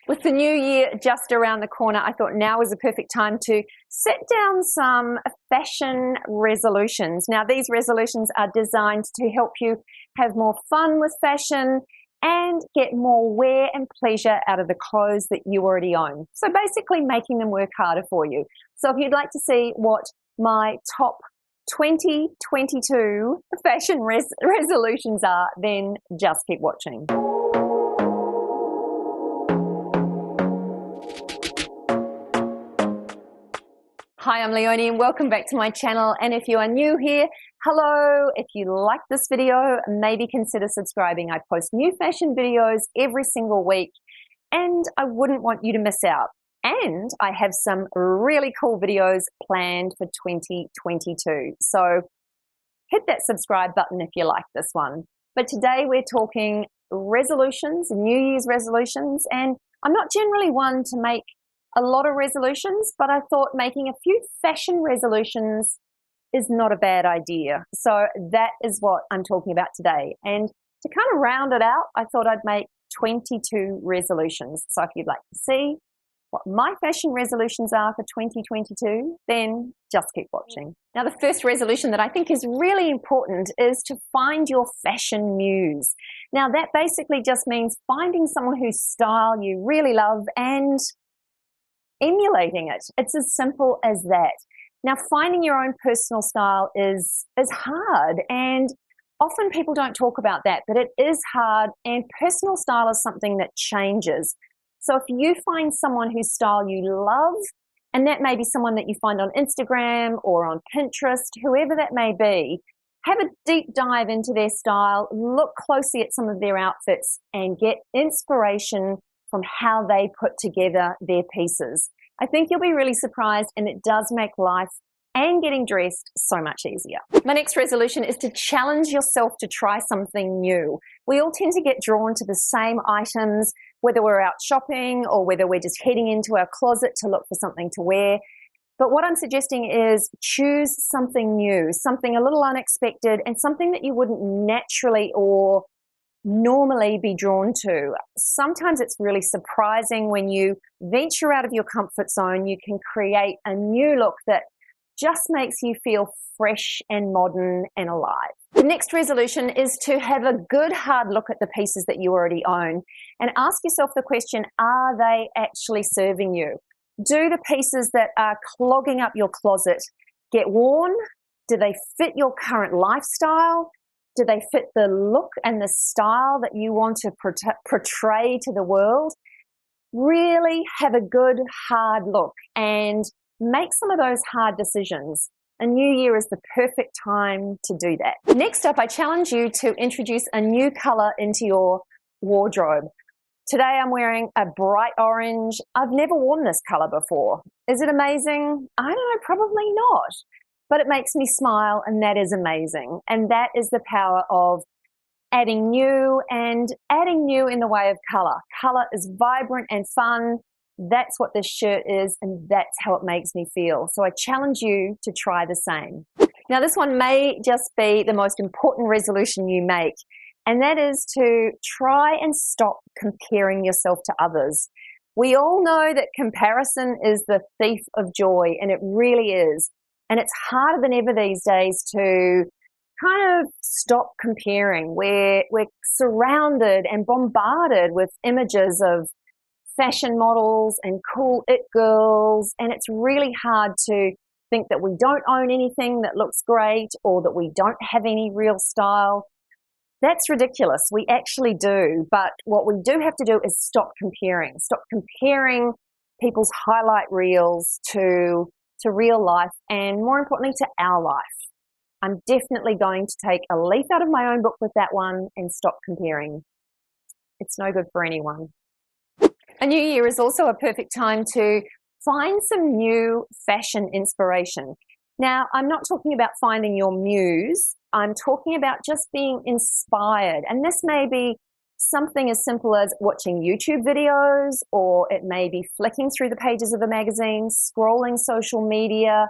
With the new year just around the corner, I thought now is a perfect time to set down some fashion resolutions. Now, these resolutions are designed to help you have more fun with fashion and get more wear and pleasure out of the clothes that you already own. So basically making them work harder for you. So if you'd like to see what my top 2022 fashion resolutions are, then just keep watching. Hi, I'm Leonie and welcome back to my channel. And if you are new here, hello. If you like this video, maybe consider subscribing. I post new fashion videos every single week and I wouldn't want you to miss out. And I have some really cool videos planned for 2022. So hit that subscribe button if you like this one. But today we're talking resolutions, New Year's resolutions, and I'm not generally one to make a lot of resolutions, but I thought making a few fashion resolutions is not a bad idea. So that is what I'm talking about today. And to kind of round it out, I thought I'd make 22 resolutions. So if you'd like to see what my fashion resolutions are for 2022, then just keep watching. Now, the first resolution that I think is really important is to find your fashion muse. Now, that basically just means finding someone whose style you really love and emulating it. It's as simple as that. Now, finding your own personal style is hard, and often people don't talk about that, but it is hard, and personal style is something that changes. So if you find someone whose style you love, and that may be someone that you find on Instagram or on Pinterest, whoever that may be, have a deep dive into their style, look closely at some of their outfits, and get inspiration from how they put together their pieces. I think you'll be really surprised, and it does make life and getting dressed so much easier. My next resolution is to challenge yourself to try something new. We all tend to get drawn to the same items, whether we're out shopping or whether we're just heading into our closet to look for something to wear. But what I'm suggesting is choose something new, something a little unexpected, and something that you wouldn't naturally or normally be drawn to. Sometimes it's really surprising when you venture out of your comfort zone, you can create a new look that just makes you feel fresh and modern and alive. The next resolution is to have a good hard look at the pieces that you already own and ask yourself the question, are they actually serving you? Do the pieces that are clogging up your closet get worn? Do they fit your current lifestyle? Do they fit the look and the style that you want to portray to the world? Really have a good hard look and make some of those hard decisions. A new year is the perfect time to do that. Next up, I challenge you to introduce a new color into your wardrobe. Today I'm wearing a bright orange. I've never worn this color before. Is it amazing? I don't know, probably not. But it makes me smile, and that is amazing. And that is the power of adding new, and adding new in the way of color. Color is vibrant and fun. That's what this shirt is, and that's how it makes me feel. So I challenge you to try the same. Now, this one may just be the most important resolution you make, and that is to try and stop comparing yourself to others. We all know that comparison is the thief of joy, and it really is. And it's harder than ever these days to kind of stop comparing. We're surrounded and bombarded with images of fashion models and cool it girls, and it's really hard to think that we don't own anything that looks great or that we don't have any real style. That's ridiculous. We actually do. But what we do have to do is stop comparing. Stop comparing people's highlight reels to real life, and more importantly to our life. I'm definitely going to take a leaf out of my own book with that one and stop comparing. It's no good for anyone. A new year is also a perfect time to find some new fashion inspiration. Now, I'm not talking about finding your muse. I'm talking about just being inspired. And this may be something as simple as watching YouTube videos, or it may be flicking through the pages of a magazine, scrolling social media,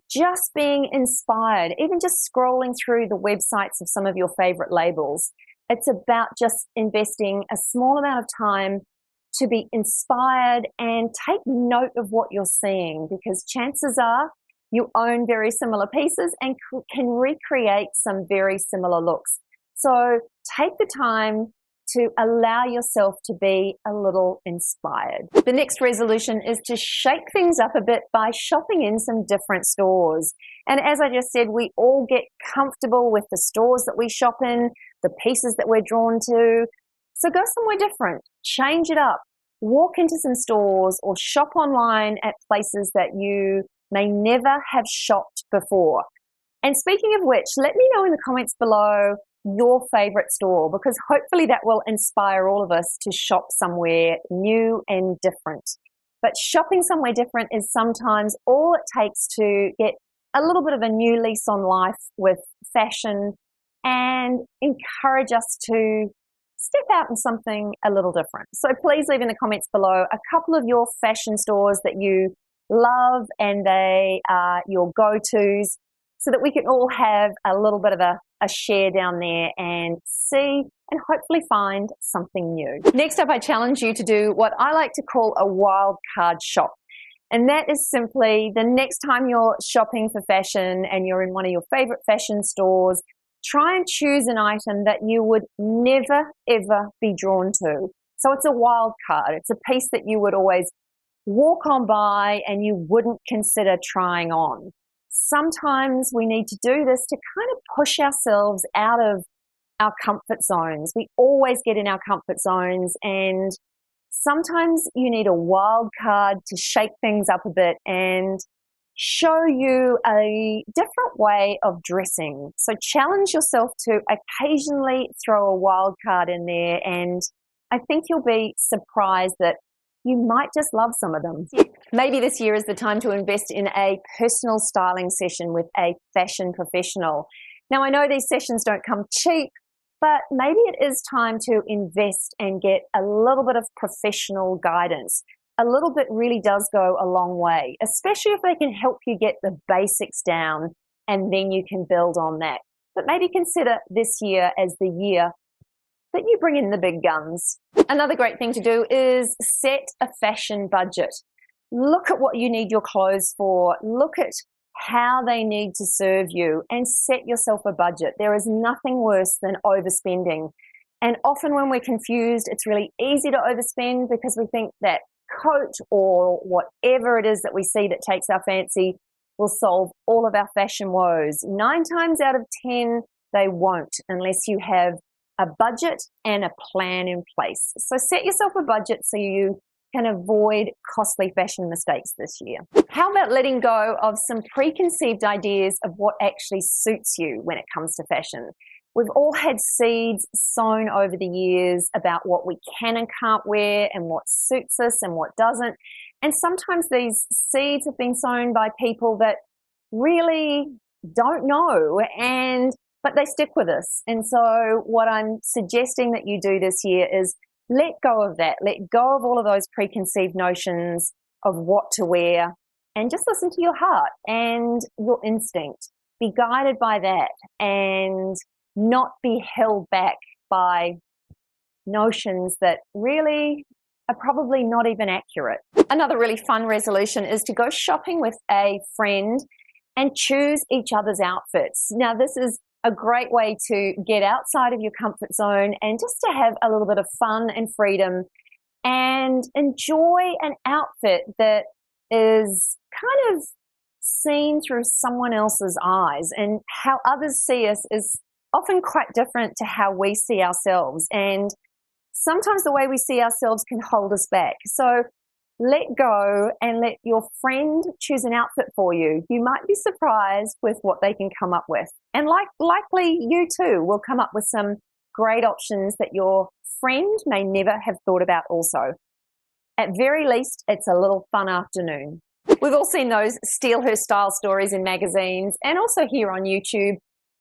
just being inspired, even just scrolling through the websites of some of your favorite labels. It's about just investing a small amount of time to be inspired and take note of what you're seeing, because chances are you own very similar pieces and can recreate some very similar looks. So take the time to allow yourself to be a little inspired. The next resolution is to shake things up a bit by shopping in some different stores. And as I just said, we all get comfortable with the stores that we shop in, the pieces that we're drawn to. So go somewhere different, change it up, walk into some stores or shop online at places that you may never have shopped before. And speaking of which, let me know in the comments below your favorite store, because hopefully that will inspire all of us to shop somewhere new and different. But shopping somewhere different is sometimes all it takes to get a little bit of a new lease on life with fashion and encourage us to step out in something a little different. So please leave in the comments below a couple of your fashion stores that you love and they are your go-tos, so that we can all have a little bit of a share down there and see and hopefully find something new. Next up, I challenge you to do what I like to call a wild card shop. And that is simply the next time you're shopping for fashion and you're in one of your favorite fashion stores, try and choose an item that you would never, ever be drawn to. So it's a wild card. It's a piece that you would always walk on by and you wouldn't consider trying on. Sometimes we need to do this to kind of push ourselves out of our comfort zones. We always get in our comfort zones, and sometimes you need a wild card to shake things up a bit and show you a different way of dressing. So challenge yourself to occasionally throw a wild card in there, and I think you'll be surprised that you might just love some of them. Maybe this year is the time to invest in a personal styling session with a fashion professional. Now, I know these sessions don't come cheap, but maybe it is time to invest and get a little bit of professional guidance. A little bit really does go a long way, especially if they can help you get the basics down and then you can build on that. But maybe consider this year as the year that you bring in the big guns. Another great thing to do is set a fashion budget. Look at what you need your clothes for. Look at how they need to serve you and set yourself a budget. There is nothing worse than overspending. And often when we're confused, it's really easy to overspend because we think that coat or whatever it is that we see that takes our fancy will solve all of our fashion woes. 9 times out of 10, they won't, unless you have a budget and a plan in place. So set yourself a budget so you can avoid costly fashion mistakes this year. How about letting go of some preconceived ideas of what actually suits you when it comes to fashion? We've all had seeds sown over the years about what we can and can't wear and what suits us and what doesn't. And sometimes these seeds have been sown by people that really don't know, but they stick with us. And so what I'm suggesting that you do this year is let go of that. Let go of all of those preconceived notions of what to wear and just listen to your heart and your instinct. Be guided by that and not be held back by notions that really are probably not even accurate. Another really fun resolution is to go shopping with a friend and choose each other's outfits. Now, this is a great way to get outside of your comfort zone and just to have a little bit of fun and freedom and enjoy an outfit that is kind of seen through someone else's eyes. And how others see us is often quite different to how we see ourselves. And sometimes the way we see ourselves can hold us back. So let go and let your friend choose an outfit for you. You might be surprised with what they can come up with. And likely you too will come up with some great options that your friend may never have thought about also. At very least, it's a little fun afternoon. We've all seen those steal her style stories in magazines and also here on YouTube.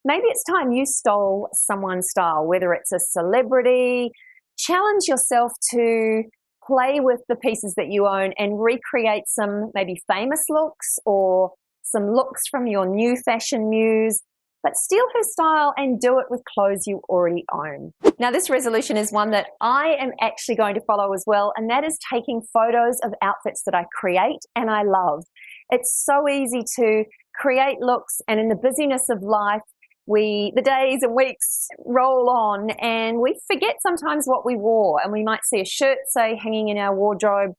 Maybe it's time you stole someone's style, whether it's a celebrity. Challenge yourself to play with the pieces that you own and recreate some maybe famous looks or some looks from your new fashion muse. but steal her style and do it with clothes you already own. Now, this resolution is one that I am actually going to follow as well, and that is taking photos of outfits that I create and I love. It's so easy to create looks, and in the busyness of life, the days and weeks roll on and we forget sometimes what we wore, and we might see a shirt, say, hanging in our wardrobe,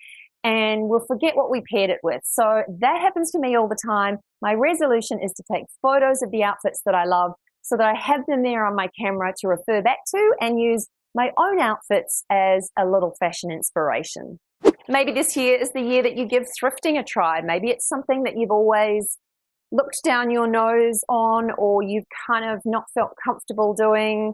and we'll forget what we paired it with. So that happens to me all the time. My resolution is to take photos of the outfits that I love so that I have them there on my camera to refer back to and use my own outfits as a little fashion inspiration. Maybe this year is the year that you give thrifting a try. Maybe it's something that you've always looked down your nose on, or you've kind of not felt comfortable doing,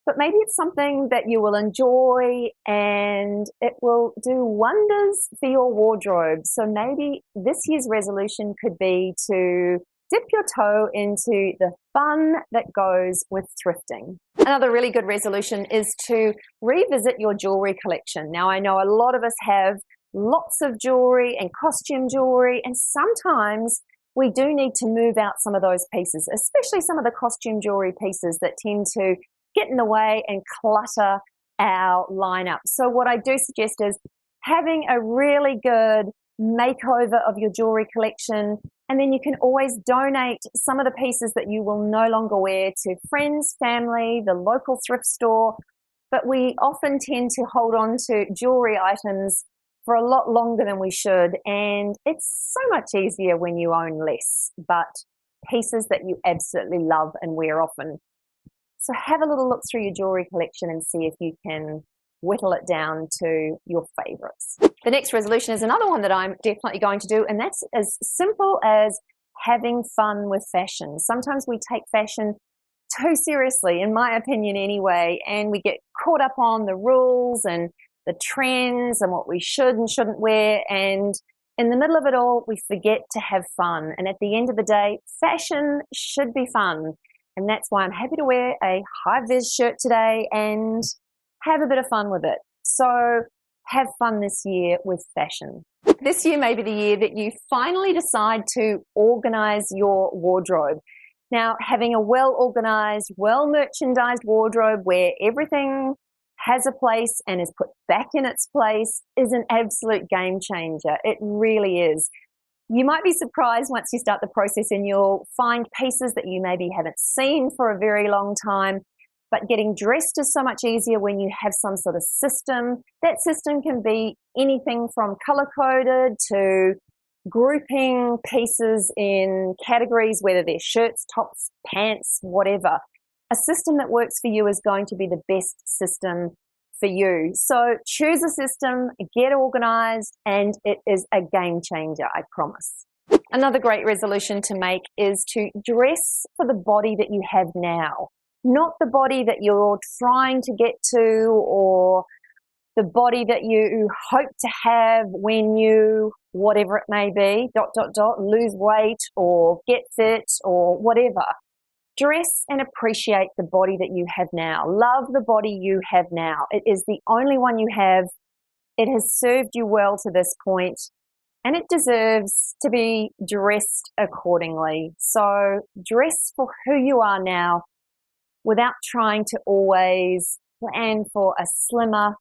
but maybe it's something that you will enjoy and it will do wonders for your wardrobe. So maybe this year's resolution could be to dip your toe into the fun that goes with thrifting. Another really good resolution is to revisit your jewelry collection. Now, I know a lot of us have lots of jewelry and costume jewelry, and sometimes we do need to move out some of those pieces, especially some of the costume jewelry pieces that tend to get in the way and clutter our lineup. So what I do suggest is having a really good makeover of your jewelry collection, and then you can always donate some of the pieces that you will no longer wear to friends, family, the local thrift store. But we often tend to hold on to jewelry items for a lot longer than we should, and it's so much easier when you own less, but pieces that you absolutely love and wear often. So have a little look through your jewelry collection and see if you can whittle it down to your favorites. The next resolution is another one that I'm definitely going to do, and that's as simple as having fun with fashion. Sometimes we take fashion too seriously, in my opinion anyway, and we get caught up on the rules and the trends and what we should and shouldn't wear, and in the middle of it all, we forget to have fun. And at the end of the day, fashion should be fun. And that's why I'm happy to wear a high-vis shirt today and have a bit of fun with it. So have fun this year with fashion. This year may be the year that you finally decide to organize your wardrobe. Now, having a well-organized, well-merchandised wardrobe where everything has a place and is put back in its place is an absolute game changer. It really is. You might be surprised once you start the process and you'll find pieces that you maybe haven't seen for a very long time, but getting dressed is so much easier when you have some sort of system. That system can be anything from color-coded to grouping pieces in categories, whether they're shirts, tops, pants, whatever. A system that works for you is going to be the best system for you. So choose a system, get organized, and it is a game changer, I promise. Another great resolution to make is to dress for the body that you have now, not the body that you're trying to get to or the body that you hope to have when you, whatever it may be, ... lose weight or get fit or whatever. Dress and appreciate the body that you have now. Love the body you have now. It is the only one you have. It has served you well to this point, and it deserves to be dressed accordingly. So dress for who you are now without trying to always plan for a slimmer,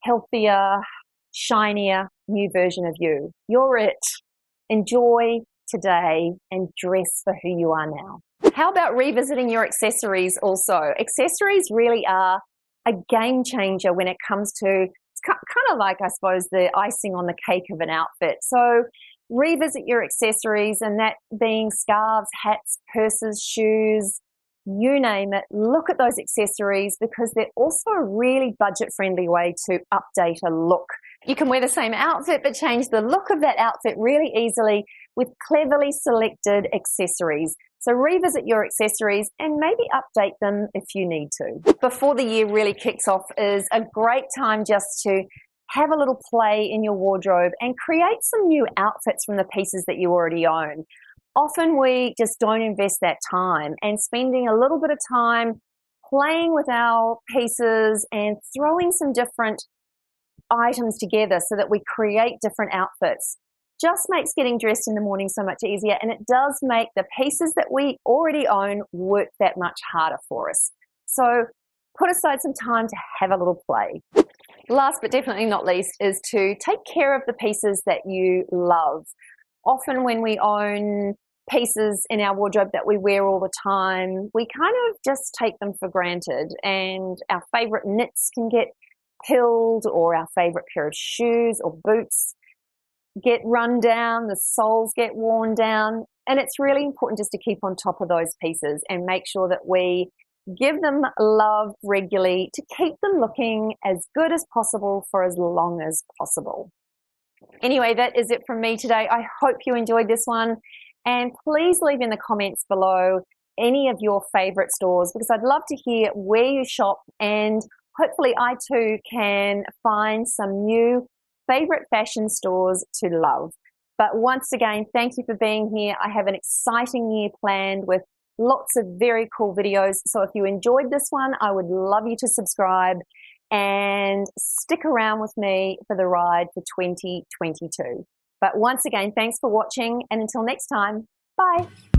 healthier, shinier, new version of you. You're it. Enjoy today and dress for who you are now. How about revisiting your accessories also? Accessories really are a game changer when it comes to, it's kind of like, I suppose, the icing on the cake of an outfit. So revisit your accessories, and that being scarves, hats, purses, shoes, you name it. Look at those accessories because they're also a really budget-friendly way to update a look. You can wear the same outfit but change the look of that outfit really easily with cleverly selected accessories. So revisit your accessories and maybe update them if you need to. Before the year really kicks off is a great time just to have a little play in your wardrobe and create some new outfits from the pieces that you already own. Often we just don't invest that time, and spending a little bit of time playing with our pieces and throwing some different items together so that we create different outfits just makes getting dressed in the morning so much easier, and it does make the pieces that we already own work that much harder for us. So put aside some time to have a little play. Last but definitely not least is to take care of the pieces that you love. Often when we own pieces in our wardrobe that we wear all the time, we kind of just take them for granted, and our favorite knits can get pilled, or our favorite pair of shoes or boots get run down, the soles get worn down, and it's really important just to keep on top of those pieces and make sure that we give them love regularly to keep them looking as good as possible for as long as possible. Anyway, that is it from me today. I hope you enjoyed this one, and please leave in the comments below any of your favorite stores, because I'd love to hear where you shop, and hopefully I too can find some new favorite fashion stores to love. But once again, thank you for being here. I have an exciting year planned with lots of very cool videos. So if you enjoyed this one, I would love you to subscribe and stick around with me for the ride for 2022. But once again, thanks for watching, and until next time, bye.